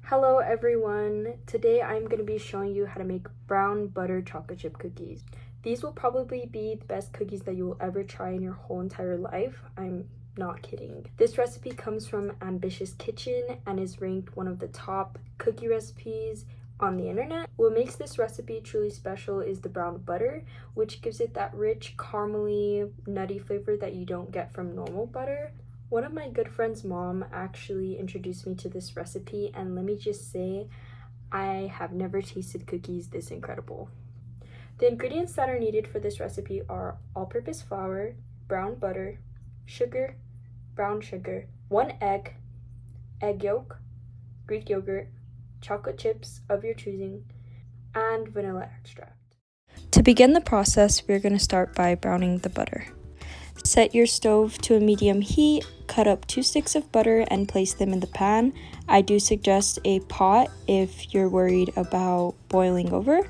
Hello everyone! Today I'm going to be showing you how to make brown butter chocolate chip cookies. These will probably be the best cookies that you will ever try in your whole entire life. I'm not kidding. This recipe comes from Ambitious Kitchen and is ranked one of the top cookie recipes on the internet. What makes this recipe truly special is the brown butter, which gives it that rich, caramely, nutty flavor that you don't get from normal butter. One of my good friend's mom actually introduced me to this recipe, and let me just say, I have never tasted cookies this incredible. The ingredients that are needed for this recipe are all-purpose flour, brown butter, sugar, brown sugar, 1 egg, egg yolk, Greek yogurt, chocolate chips of your choosing, and vanilla extract. To begin the process, we're going to start by browning the butter. Set your stove to a medium heat, cut up 2 sticks of butter and place them in the pan. I do suggest a pot if you're worried about boiling over.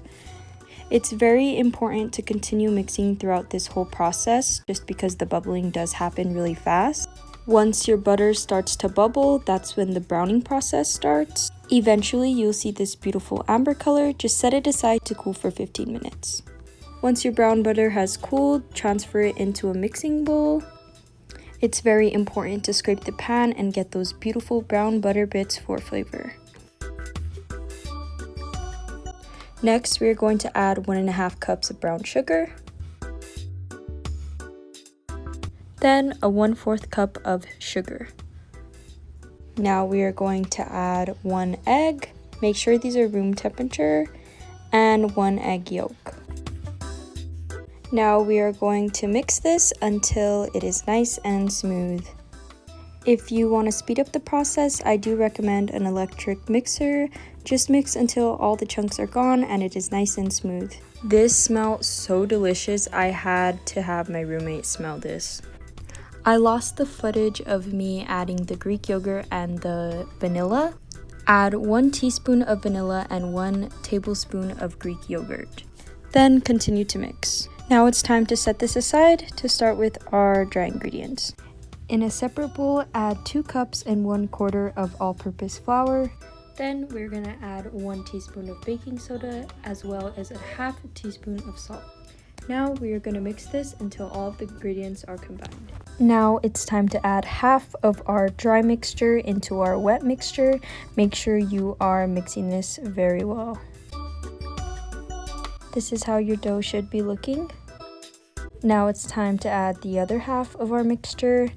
It's very important to continue mixing throughout this whole process just because the bubbling does happen really fast. Once your butter starts to bubble, that's when the browning process starts. Eventually, you'll see this beautiful amber color. Just set it aside to cool for 15 minutes. Once your brown butter has cooled, transfer it into a mixing bowl. It's very important to scrape the pan and get those beautiful brown butter bits for flavor. Next, we're going to add 1.5 cups of brown sugar. Then a 1/4 cup of sugar. Now we are going to add 1 egg. Make sure these are room temperature, and 1 egg yolk. Now we are going to mix this until it is nice and smooth. If you want to speed up the process, I do recommend an electric mixer. Just mix until all the chunks are gone and it is nice and smooth. This smelled so delicious, I had to have my roommate smell this. I lost the footage of me adding the Greek yogurt and the vanilla. Add 1 teaspoon of vanilla and 1 tablespoon of Greek yogurt. Then continue to mix. Now it's time to set this aside to start with our dry ingredients. In a separate bowl, add 2 cups and 1/4 of all-purpose flour. Then we're gonna add 1 teaspoon of baking soda as well as a 1/2 teaspoon of salt. Now we are gonna mix this until all of the ingredients are combined. Now it's time to add half of our dry mixture into our wet mixture. Make sure you are mixing this very well. This is how your dough should be looking. Now it's time to add the other half of our mixture.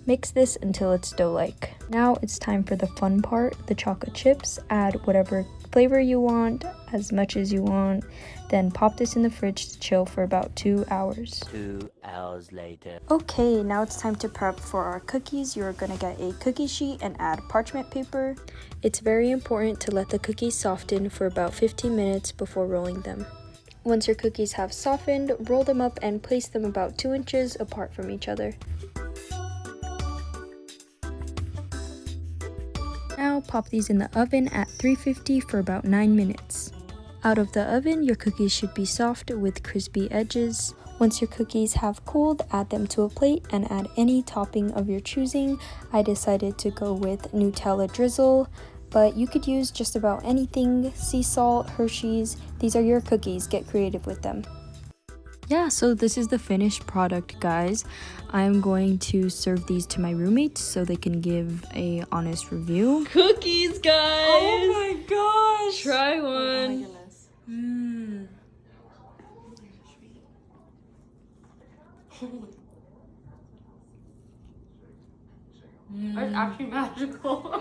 Mix this until it's dough-like. Now it's time for the fun part, the chocolate chips. Add whatever flavor you want, as much as you want. Then pop this in the fridge to chill for about 2 hours. 2 hours later. Okay, now it's time to prep for our cookies. You're gonna get a cookie sheet and add parchment paper. It's very important to let the cookies soften for about 15 minutes before rolling them. Once your cookies have softened, roll them up and place them about 2 inches apart from each other. Now pop these in the oven at 350 for about 9 minutes. Out of the oven, your cookies should be soft with crispy edges. Once your cookies have cooled, add them to a plate and add any topping of your choosing. I decided to go with Nutella drizzle, but you could use just about anything. Sea salt, Hershey's, these are your cookies, get creative with them. Yeah, so this is the finished product, guys. I'm going to serve these to my roommates so they can give a honest review. Cookies, guys! Oh my gosh! Try one. Oh my goodness. It's actually magical.